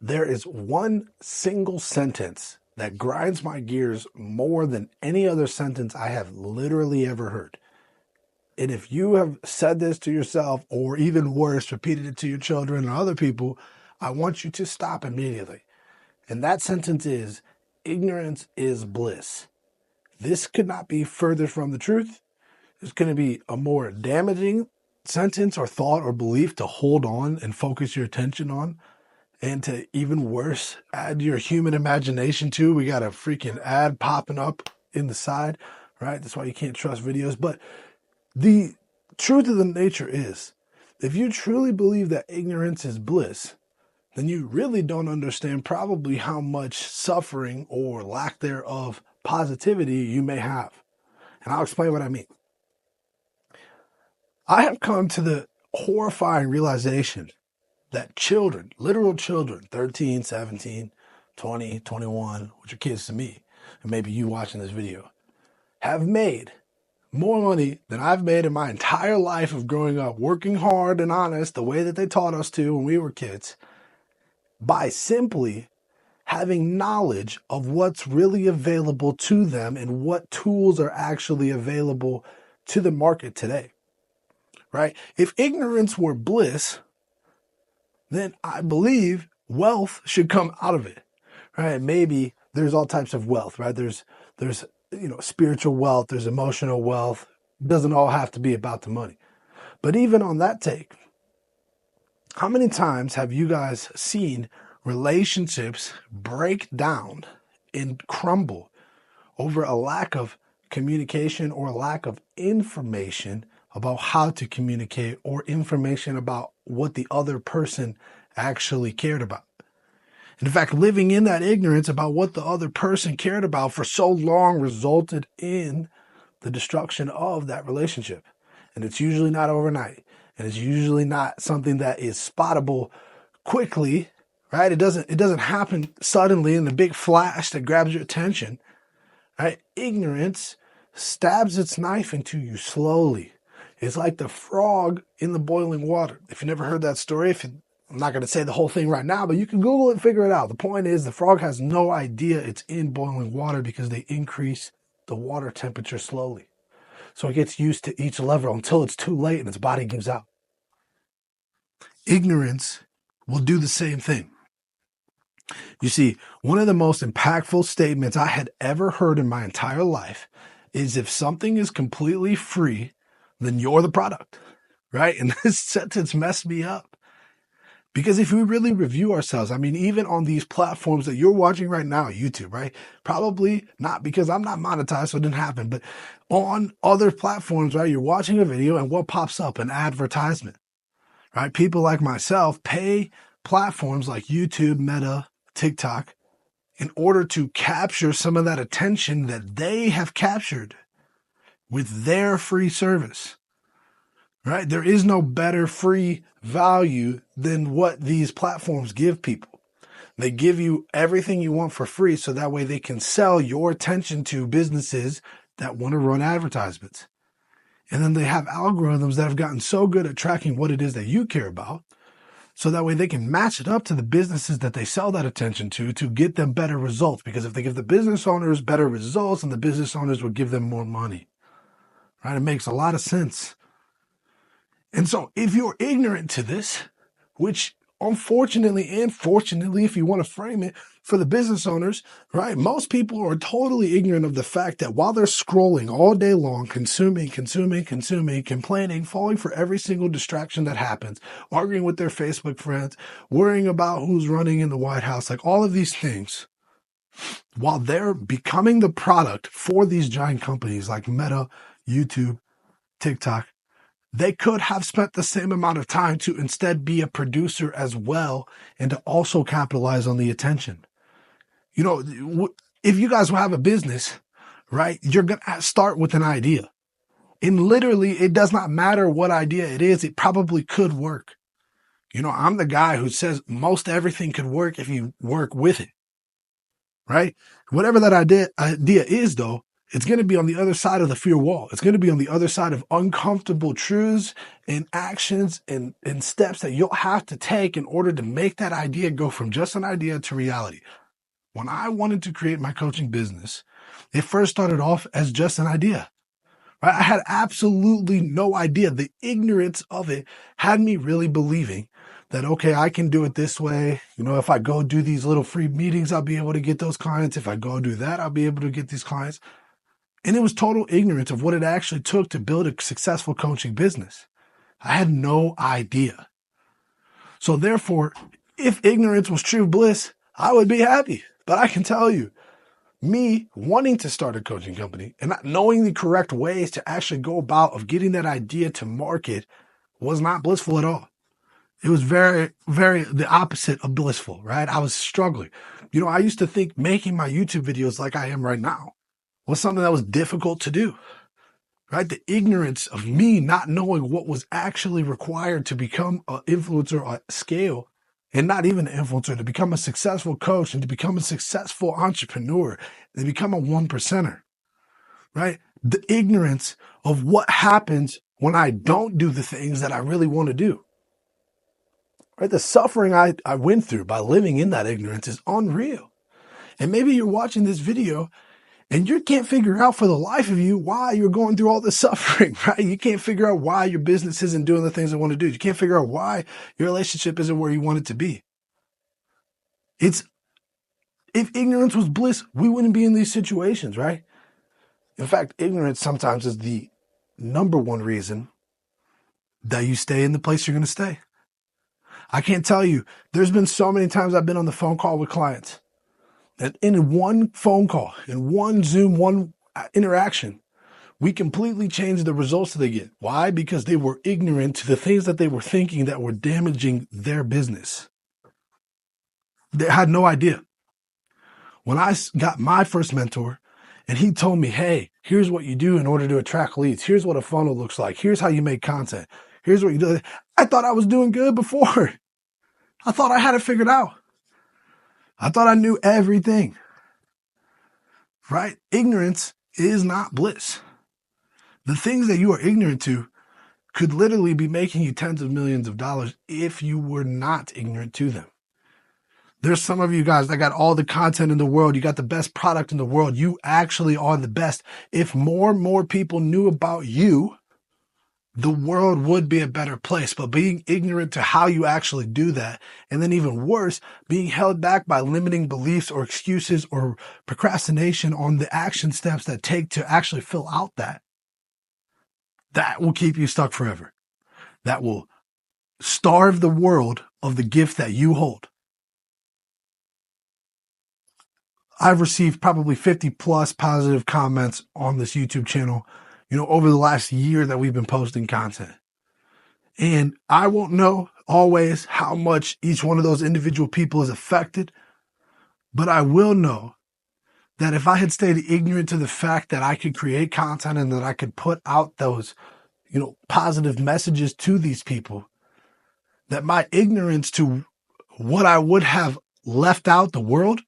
There is one single sentence that grinds my gears more than any other sentence I have literally ever heard. And if you have said this to yourself, or even worse, repeated it to your children or other people, I want you to stop immediately. And that sentence is, ignorance is bliss. This could not be further from the truth. It's going to be a more damaging sentence or thought or belief to hold on and focus your attention on. And to even worse, add your human imagination to. We got a freaking ad popping up in the side, right? That's why you can't trust videos. But the truth of the nature is, if you truly believe that ignorance is bliss, then you really don't understand probably how much suffering or lack thereof positivity you may have. And I'll explain what I mean. I have come to the horrifying realization that children, literal children, 13, 17, 20, 21, which are kids to me, and maybe you watching this video, have made more money than I've made in my entire life of growing up, working hard and honest the way that they taught us to when we were kids, by simply having knowledge of what's really available to them and what tools are actually available to the market today, right? If ignorance were bliss, then I believe wealth should come out of it, right? Maybe there's all types of wealth, right? There's spiritual wealth, there's emotional wealth. It doesn't all have to be about the money. But even on that take, how many times have you guys seen relationships break down and crumble over a lack of communication or a lack of information about how to communicate, or information about what the other person actually cared about? In fact, living in that ignorance about what the other person cared about for so long resulted in the destruction of that relationship. And it's usually not overnight. And it's usually not something that is spottable quickly, right? It doesn't happen suddenly in the big flash that grabs your attention, right? Ignorance stabs its knife into you slowly. It's like the frog in the boiling water. If you never heard that story, I'm not going to say the whole thing right now, but you can Google it and figure it out. The point is, the frog has no idea it's in boiling water because they increase the water temperature slowly. So it gets used to each level until it's too late and its body gives out. Ignorance will do the same thing. You see, one of the most impactful statements I had ever heard in my entire life is, if something is completely free, then you're the product, right? And this sentence messed me up. Because if we really review ourselves, I mean, even on these platforms that you're watching right now, YouTube, right? Probably not, because I'm not monetized, so it didn't happen. But on other platforms, right, you're watching a video and what pops up? An advertisement, right? People like myself pay platforms like YouTube, Meta, TikTok, in order to capture some of that attention that they have captured with their free service, right? There is no better free value than what these platforms give people. They give you everything you want for free, so that way they can sell your attention to businesses that want to run advertisements. And then they have algorithms that have gotten so good at tracking what it is that you care about, so that way they can match it up to the businesses that they sell that attention to get them better results. Because if they give the business owners better results, then the business owners will give them more money. Right? It makes a lot of sense. And so if you're ignorant to this, which unfortunately and fortunately, if you want to frame it for the business owners, right, most people are totally ignorant of the fact that while they're scrolling all day long, consuming, complaining, falling for every single distraction that happens, arguing with their Facebook friends, worrying about who's running in the White House, like all of these things, while they're becoming the product for these giant companies like Meta, YouTube, TikTok, they could have spent the same amount of time to instead be a producer as well, and to also capitalize on the attention. You know, if you guys will have a business, right, you're going to start with an idea. And literally, it does not matter what idea it is, it probably could work. You know, I'm the guy who says most everything could work if you work with it, right? Whatever that idea is, though, It's going to be on the other side of the fear wall. It's going to be on the other side of uncomfortable truths and actions and steps that you'll have to take in order to make that idea go from just an idea to reality. When I wanted to create my coaching business, it first started off as just an idea. Right? I had absolutely no idea. The ignorance of it had me really believing that, okay, I can do it this way. If I go do these little free meetings, I'll be able to get those clients. If I go do that, I'll be able to get these clients. And it was total ignorance of what it actually took to build a successful coaching business. I had no idea. So therefore, if ignorance was true bliss, I would be happy. But I can tell you, me wanting to start a coaching company and not knowing the correct ways to actually go about of getting that idea to market was not blissful at all. It was very, very the opposite of blissful, right? I was struggling. I used to think making my YouTube videos like I am right now was something that was difficult to do, right? The ignorance of me not knowing what was actually required to become an influencer at scale, and not even an influencer, to become a successful coach and to become a successful entrepreneur, and become a 1%er, right? The ignorance of what happens when I don't do the things that I really want to do, right? The suffering I went through by living in that ignorance is unreal. And maybe you're watching this video and you can't figure out for the life of you why you're going through all this suffering, right? You can't figure out why your business isn't doing the things you want to do. You can't figure out why your relationship isn't where you want it to be. If ignorance was bliss, we wouldn't be in these situations, right? In fact, ignorance sometimes is the number one reason that you stay in the place you're going to stay. I can't tell you, there's been so many times I've been on the phone call with clients. And in one phone call, in one Zoom, one interaction, we completely changed the results that they get. Why? Because they were ignorant to the things that they were thinking that were damaging their business. They had no idea. When I got my first mentor and he told me, hey, here's what you do in order to attract leads. Here's what a funnel looks like. Here's how you make content. Here's what you do. I thought I was doing good before. I thought I had it figured out. I thought I knew everything, right? Ignorance is not bliss. The things that you are ignorant to could literally be making you tens of millions of dollars if you were not ignorant to them. There's some of you guys that got all the content in the world. You got the best product in the world. You actually are the best. If more and more people knew about you, the world would be a better place. But being ignorant to how you actually do that, and then even worse, being held back by limiting beliefs or excuses or procrastination on the action steps that take to actually fill out that will keep you stuck forever. That will starve the world of the gift that you hold. I've received probably 50 plus positive comments on this YouTube channel, over the last year that we've been posting content. And I won't know always how much each one of those individual people is affected, but I will know that if I had stayed ignorant to the fact that I could create content and that I could put out those, positive messages to these people, that my ignorance to what I would have left out the world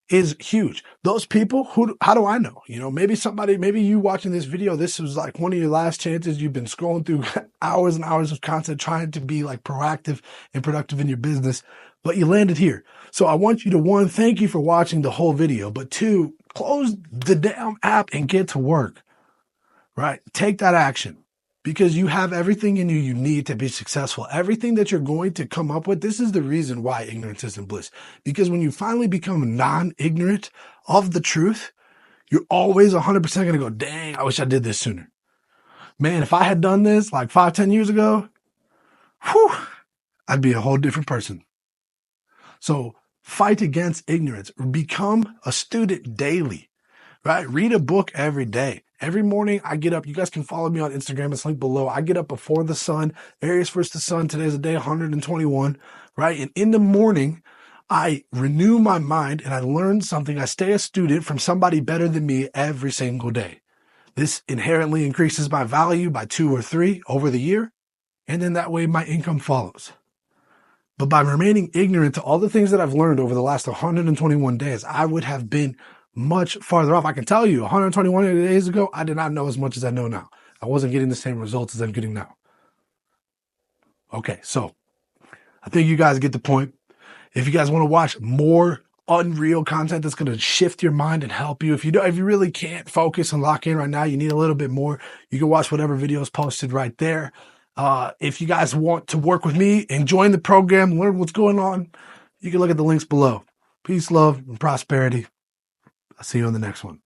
is huge. Those people, how do I know? Maybe you watching this video, this was like one of your last chances. You've been scrolling through hours and hours of content, trying to be like proactive and productive in your business, but you landed here. So I want you to, one, thank you for watching the whole video, but two, close the damn app and get to work, right? Take that action. Because you have everything in you need to be successful. Everything that you're going to come up with, this is the reason why ignorance isn't bliss. Because when you finally become non-ignorant of the truth, you're always 100% going to go, dang, I wish I did this sooner. Man, if I had done this like 5-10 years ago, I'd be a whole different person. So fight against ignorance. Become a student daily, right? Read a book every day. Every morning I get up. You guys can follow me on Instagram. It's linked below. I get up before the sun. Aries versus the sun. Today's the day 121, right? And in the morning, I renew my mind and I learn something. I stay a student from somebody better than me every single day. This inherently increases my value by 2 or 3 over the year. And then that way my income follows. But by remaining ignorant to all the things that I've learned over the last 121 days, I would have been much farther off. I can tell you 121 days ago, I did not know as much as I know now. I wasn't getting the same results as I'm getting now. Okay, so I think you guys get the point. If you guys want to watch more unreal content that's going to shift your mind and help you, if you really can't focus and lock in right now, you need a little bit more, you can watch whatever video is posted right there. If you guys want to work with me and join the program, learn what's going on, you can look at the links below. Peace, love, and prosperity. I'll see you on the next one.